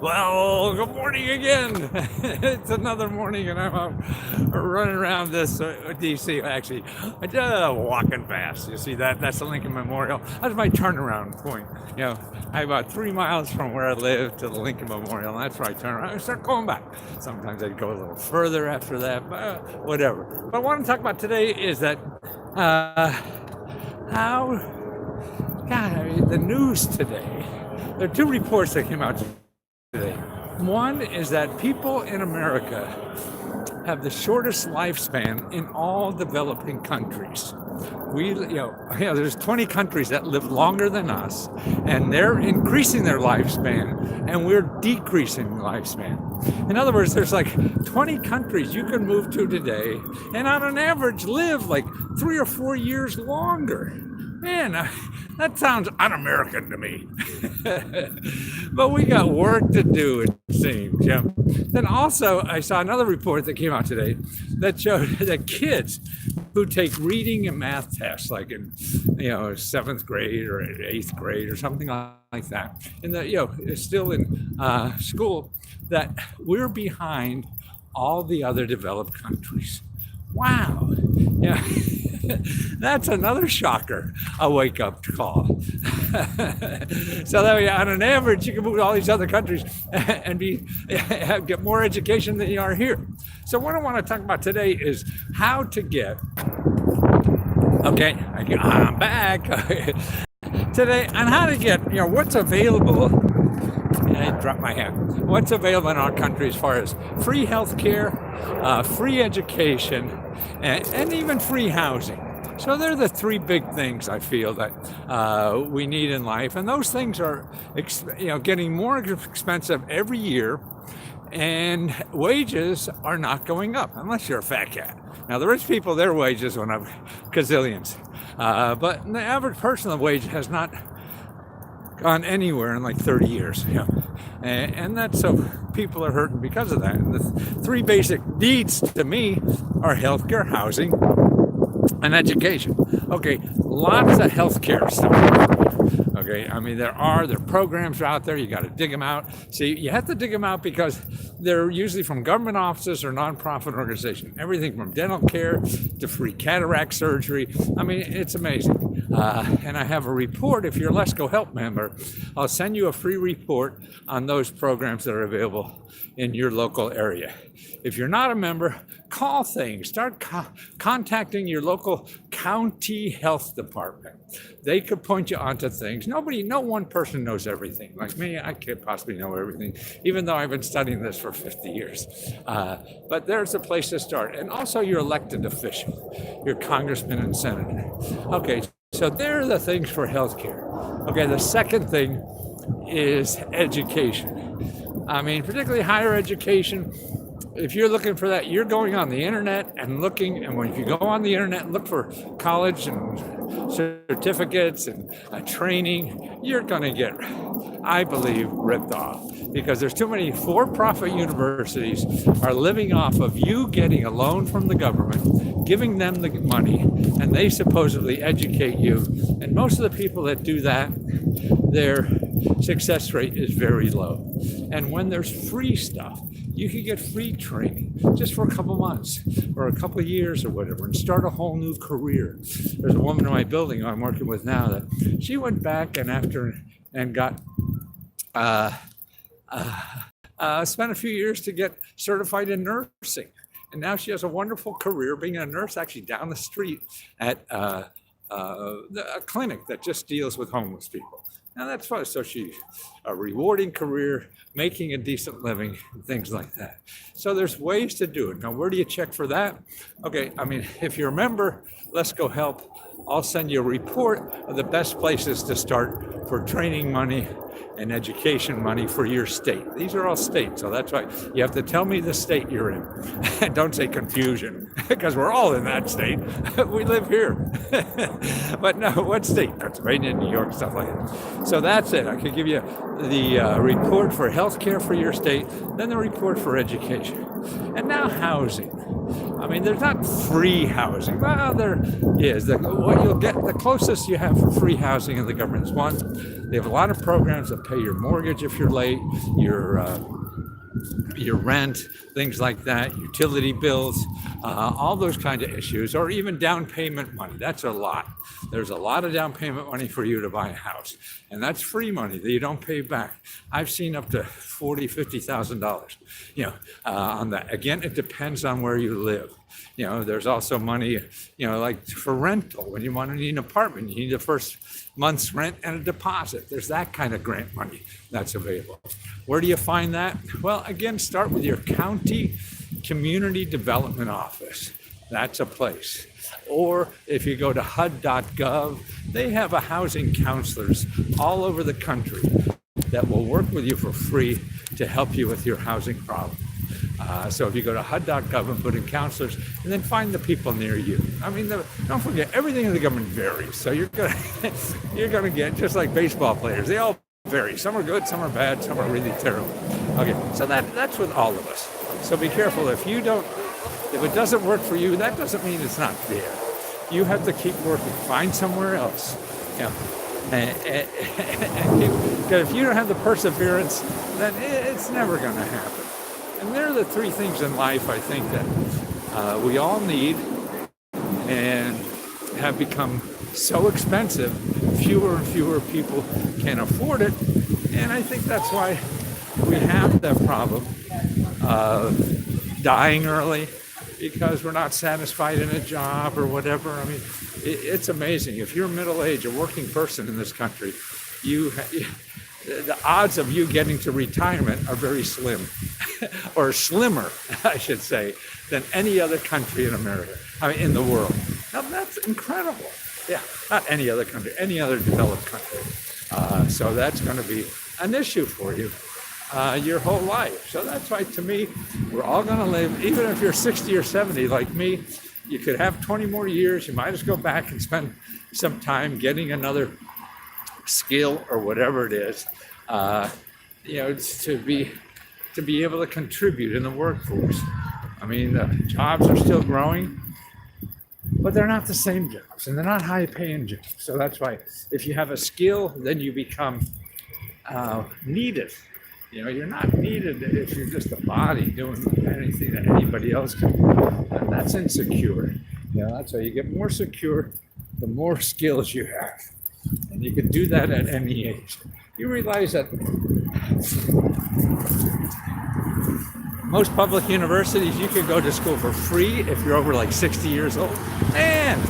Well, good morning again. It's another morning, and I'm running around this DC. Actually, I just walking fast. You see that? That's the Lincoln Memorial. That's my turnaround point. You know, I'm about 3 miles from where I live to the Lincoln Memorial, and that's where I turn around. I start going back. Sometimes I go a little further after that, but whatever. What I want to talk about today is that how, God, the news today. There are two reports that came out today. One is that people in America have the shortest lifespan in all developing countries. There's 20 countries that live longer than us, and they're increasing their lifespan, and we're decreasing lifespan. In other words, there's like 20 countries you can move to today, and on an average live like 3 or 4 years longer. Man, that sounds un-American to me. But we got work to do, it seems. Yeah. Then also, I saw another report that came out today that showed that kids who take reading and math tests, like in 7th grade or 8th grade or something like that, still in school, that we're behind all the other developed countries. Wow. Yeah. That's another shocker, a wake-up call. So that way, on an average, you can move to all these other countries and get more education than you are here. So what I want to talk about today is how to get, I'm back today, on how to get, what's available. I dropped my hand. What's available in our country as far as free health care, free education, and even free housing. So they're the three big things I feel that we need in life. And those things are getting more expensive every year, and wages are not going up unless you're a fat cat. Now, the rich people, their wages went up gazillions. But the average person's wage has not gone anywhere in like 30 years. And that's so people are hurting because of that. And the three basic needs to me are healthcare, housing, and education. Okay, lots of healthcare stuff. Okay, I mean, there are programs out there. You got to dig them out. See, you have to dig them out because they're usually from government offices or nonprofit organizations. Everything from dental care to free cataract surgery. I mean, it's amazing. And I have a report. If you're a Lesko Help member, I'll send you a free report on those programs that are available in your local area. If you're not a member, call things. Start contacting your local county health department. They could point you onto things. No one person knows everything. Like me, I can't possibly know everything, even though I've been studying this for 50 years. But there's a place to start. And also your elected official, your congressman and senator. Okay, so there are the things for healthcare. Okay, the second thing is education. I mean, particularly higher education. If you're looking for that, you're going on the internet and looking, and if you go on the internet and look for college and certificates and training, you're going to get, I believe, ripped off, because there's too many for-profit universities are living off of you getting a loan from the government, giving them the money, and they supposedly educate you. And most of the people that do that, their success rate is very low. And when there's free stuff, you can get free training just for a couple months or a couple of years or whatever, and start a whole new career. There's a woman in my building I'm working with now that she went back and got spent a few years to get certified in nursing, and now she has a wonderful career being a nurse, actually down the street at a clinic that just deals with homeless people. Now that's fun. So she's a rewarding career, making a decent living, and things like that. So there's ways to do it. Now, where do you check for that? Okay, I mean, if you're a member, Lesko Help. I'll send you a report of the best places to start for training money and education money for your state. These are all states, so that's why you have to tell me the state you're in. Don't say confusion, because we're all in that state. We live here. But no, what state? Pennsylvania, New York, stuff like that. So that's it. I could give you the report for healthcare for your state, then the report for education. And now housing. I mean, there's not free housing. Well, there is. What you'll get, the closest you have for free housing in the government is one, they have a lot of programs that pay your mortgage if you're late, your rent, things like that, utility bills, all those kind of issues, or even down payment money. That's a lot. There's a lot of down payment money for you to buy a house, and that's free money that you don't pay back. I've seen up to $40,000-$50,000. On that. Again, it depends on where you live. There's also money, like for rental. When you want to need an apartment, you need the first month's rent and a deposit. There's that kind of grant money that's available. Where do you find that? Well, again, start with your county community development office. That's a place. Or if you go to HUD.gov, they have housing counselors all over the country that will work with you for free to help you with your housing problem. So if you go to HUD.gov and put in counselors, and then find the people near you. I mean, don't forget, everything in the government varies. So you're gonna get, just like baseball players, they all vary. Some are good, some are bad, some are really terrible. Okay, so that's with all of us. So be careful. If it doesn't work for you, that doesn't mean it's not there. You have to keep working. Find somewhere else. Because if you don't have the perseverance, then it's never going to happen. And there are the three things in life I think that we all need and have become so expensive, fewer and fewer people can afford it. And I think that's why we have that problem of dying early because we're not satisfied in a job or whatever. I mean, it's amazing. If you're middle-aged, a working person in this country, the odds of you getting to retirement are very slim, or slimmer, I should say, than any other country in America, in the world. Now, that's incredible. Yeah, not any other country, any other developed country. So that's going to be an issue for you your whole life. So that's why, to me, we're all going to live, even if you're 60 or 70 like me, you could have 20 more years. You might as well go back and spend some time getting another skill or whatever it is, to be able to contribute in the workforce. I mean, the jobs are still growing, but they're not the same jobs, and they're not high-paying jobs. So that's why, if you have a skill, then you become needed. You're not needed if you're just a body doing anything that anybody else can do. And that's insecure. That's why you get more secure the more skills you have. And you can do that at any age. You realize that most public universities, you can go to school for free if you're over like 60 years old. And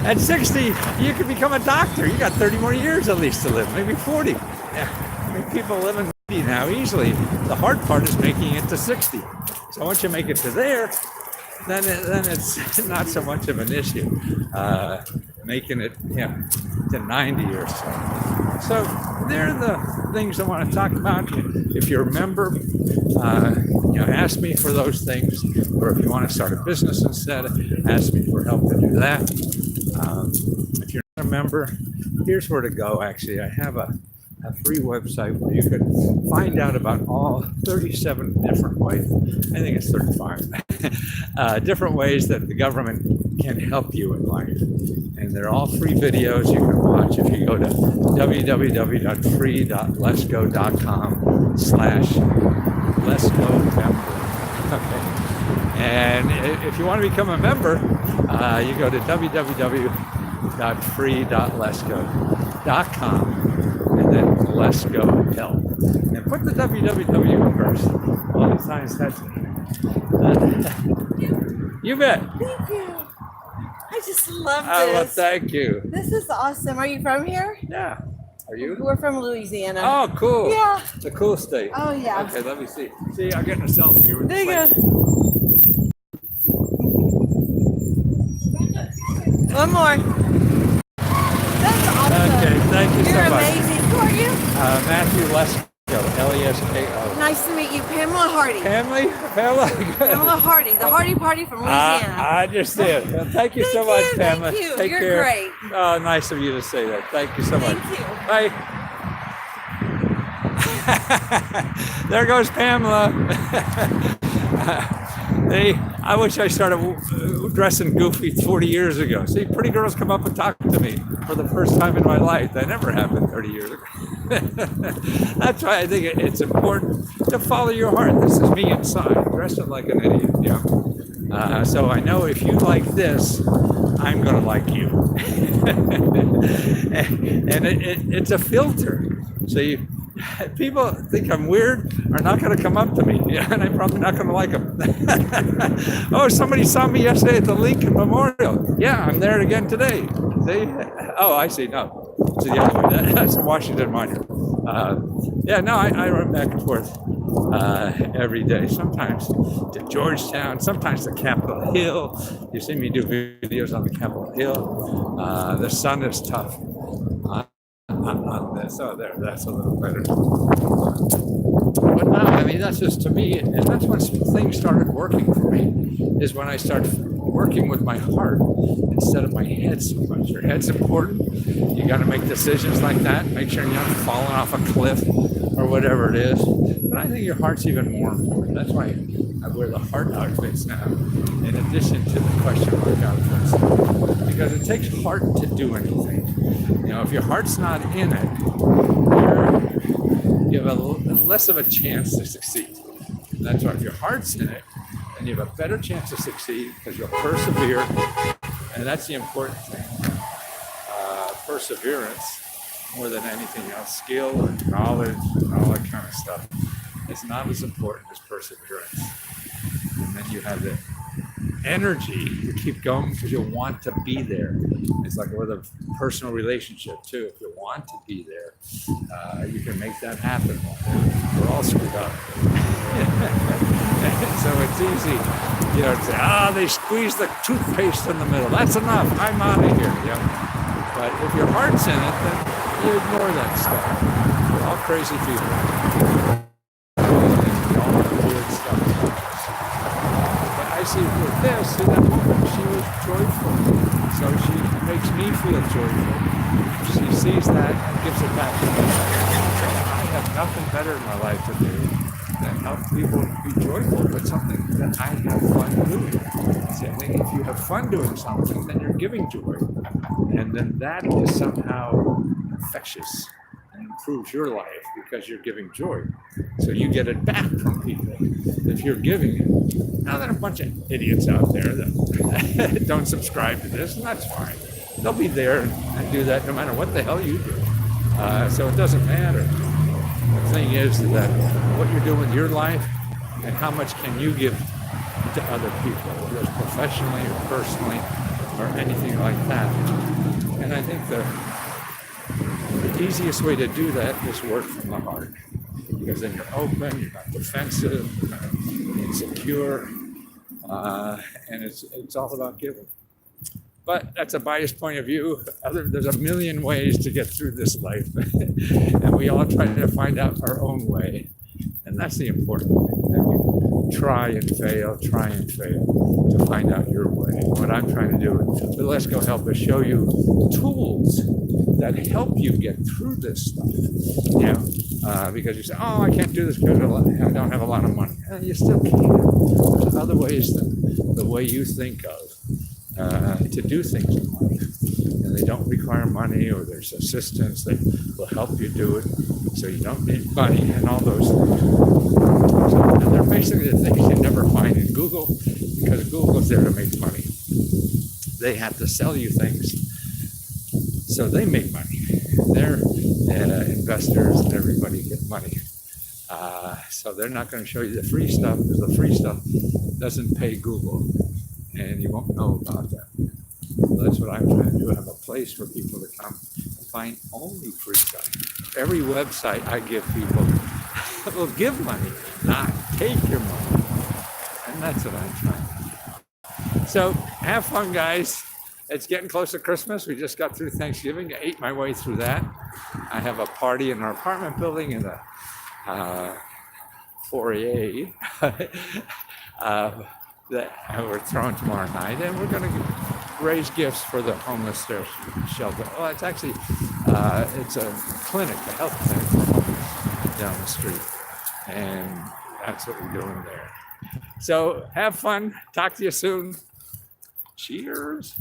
at 60, you can become a doctor. You got 30 more years at least to live, maybe 40. Yeah. People live in 80 now easily. The hard part is making it to 60. So once you make it to there, then it's not so much of an issue. Making it to 90 or so. So they're the things I want to talk about. If you're a member, ask me for those things. Or if you want to start a business instead, ask me for help to do that. If you're not a member, here's where to go. Actually, I have a free website where you can find out about all 37 different ways, I think it's 35, different ways that the government can help you in life. And they're all free videos you can watch if you go to www.free.lesko.com/Lesko member. Okay. And if you want to become a member, you go to www.free.lesko.com. And then Lesko help. And put the www first. A lot of times that's you bet. Thank you. I just love this. Well, thank you. This is awesome. Are you from here? Yeah. Are you? We're from Louisiana. Oh, cool. Yeah. It's a cool state. Oh, yeah. Okay, let me see. See, I'm getting a selfie here with there you go. One more. That's awesome. Okay, thank you so You're much. amazing. Who are you? Matthew Lesko, Lesko. Nice to meet you. Pamela Hardy. Pamela? Pamela Hardy, the Hardy Party from Louisiana. I understand. Well, thank you so much, Pamela. Thank you. Take You're care. great. Oh, nice of you to say that. Thank you so much. Thank you. Bye. There goes Pamela. I wish I started dressing goofy 40 years ago. See, pretty girls come up and talk to me for the first time in my life. That never happened 30 years ago. That's why I think it's important to follow your heart. This is me inside, dressing like an idiot. So I know if you like this, I'm going to like you. And it's a filter. So people think I'm weird are not going to come up to me, and I'm probably not going to like them. Oh, somebody saw me yesterday at the Lincoln Memorial. Yeah, I'm there again today. See? Oh, I see. No, it's the other way. That's the Washington Monument. I run back and forth every day. Sometimes to Georgetown, sometimes to Capitol Hill. You see me do videos on the Capitol Hill. The sun is tough. On this. Oh, there, that's a little better. But no, I mean, that's just to me, and that's when things started working for me, is when I started working with my heart instead of my head so much. Your head's important. You got to make decisions like that. Make sure you're not falling off a cliff or whatever it is. But I think your heart's even more important. That's why I wear the heart outfits now, in addition to the question mark outfits, because it takes heart to do anything. If your heart's not in it, you have less of a chance to succeed. And that's why if your heart's in it, then you have a better chance to succeed because you'll persevere, and that's the important thing. Perseverance, more than anything else, skill and knowledge and all that kind of stuff, is not as important as perseverance. And then you have the energy to keep going because you want to be there. It's like with a personal relationship too. If you want to be there, you can make that happen. We're all screwed up. So it's easy, to say, they squeeze the toothpaste in the middle. That's enough. I'm out of here. But if your heart's in it, then you ignore that stuff. We're all crazy people. We all have weird stuff. I see with this, that woman, she was joyful. So she makes me feel joyful. She sees that and gives it back to me. I have nothing better in my life to do than help people be joyful with something that I have fun doing. See, I think if you have fun doing something, then you're giving joy. And then that is somehow infectious and improves your life because you're giving joy. So you get it back from people if you're giving it. Now, there are a bunch of idiots out there that don't subscribe to this, and that's fine. They'll be there and do that no matter what the hell you do. So it doesn't matter. The thing is that what you're doing with your life and how much can you give to other people, whether it's professionally or personally or anything like that. And I think the easiest way to do that is work from the heart. Because then you're open, you're not defensive, you're not insecure, and it's all about giving. But that's a biased point of view. There's a million ways to get through this life, and we all try to find out our own way. And that's the important thing, that you try and fail to find out your way. What I'm trying to do with Lesko help is show you tools that help you get through this stuff. Because you say, I can't do this because I don't have a lot of money. You still can. There's other ways than the way you think of to do things in life. And they don't require money, or there's assistance that will help you do it so you don't need money and all those things. So they're basically the things you never find in Google, because Google's there to make money. They have to sell you things, so they make money. They're investors, and everybody get money. So they're not going to show you the free stuff, because the free stuff doesn't pay Google, and you won't know about that. So that's what I'm trying to do. I have a place for people to come and find only free stuff. Every website I give people will give money, not take your money. And that's what I'm trying to do. So have fun, guys. It's getting close to Christmas. We just got through Thanksgiving. I ate my way through that. I have a party in our apartment building in the foyer that we're throwing tomorrow night, and we're going to raise gifts for the homeless shelter. Well, it's actually it's a clinic, a health clinic for homeless down the street, and that's what we're doing there. So have fun. Talk to you soon. Cheers.